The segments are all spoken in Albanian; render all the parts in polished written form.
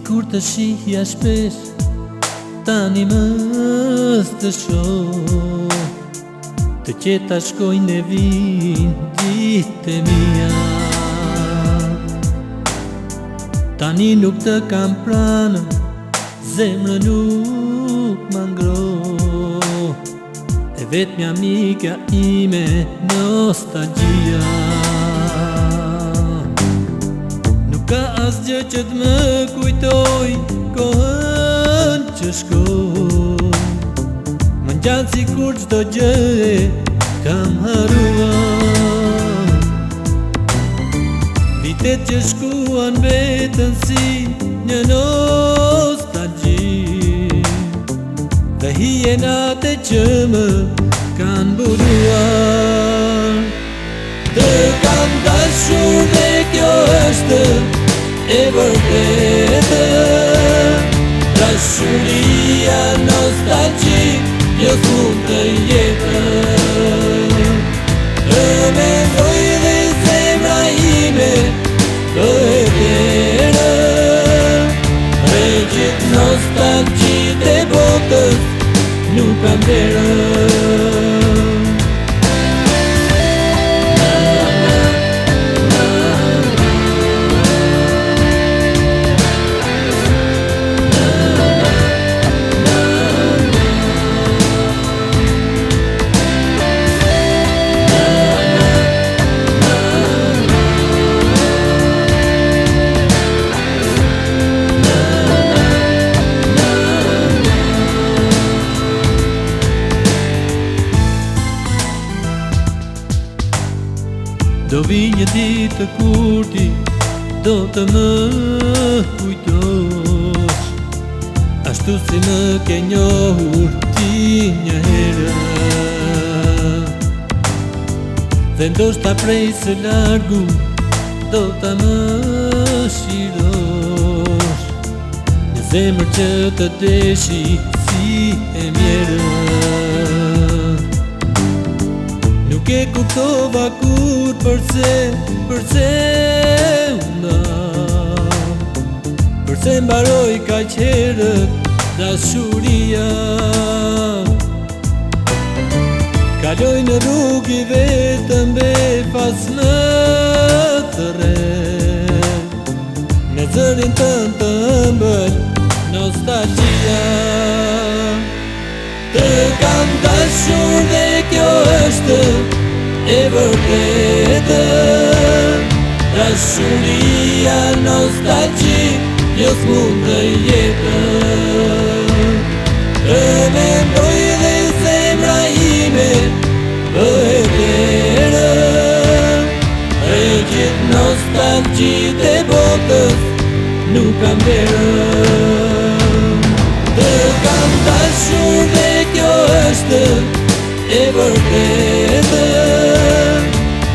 kur të shihja shpesh, tani më të shoh. Të qeta shkojnë e vinë ditë e mia. Tani nuk të kam pranë, zemrën nuk më ngroh. E vetmja mika ime nostalgjia. Nuk ka asgjë që t'më kujtoj kohën që shkoj. Më ngjan sikur çdo gjë e kam haruar. Vitet që shkuan vetën si një nostalgji, dhe hijenate që më kanë buruar. Të kam dashur dhe kjo është e vërtetë. Dashuria nostalgji jo fund të jetën. Të mendoj dhe zemra ime të e vlerë. Dhe gjithë nostalgjit e botës nuk kam vlerë. Do vi një ditë kur ti do të më kujtosh, ashtu si më ke njohur ti një herë. Dhe ndoshta prej së largu do ta më shirosh, një zemër që të deshi si e mjerë. Nuk e kuptova kur përse una, përse mbaroj kaq herët dashuria. Kaloj në rrugë i vetëm befas në të rreth, në zërin tënd të ëmbël nostalgjia. Të kam dashur dhe kjo është e vërtetë. Dashuria nostalgji jo s'mund të jetën. Të mendoj dhe zemra ime të e vlerë. E gjithë nostalgjit e botës nuk kam vlerë. Të kam dashur dhe kjo është e vërtetë.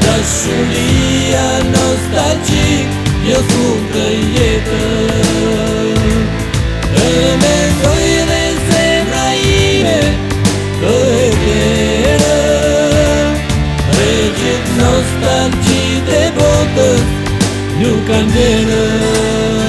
Dashuria nostalgji jo fund të jetën. Të mendoj dhe zemra ime të e vlerë. E gjithë nostalgjit e botës nuk kanë vlerë.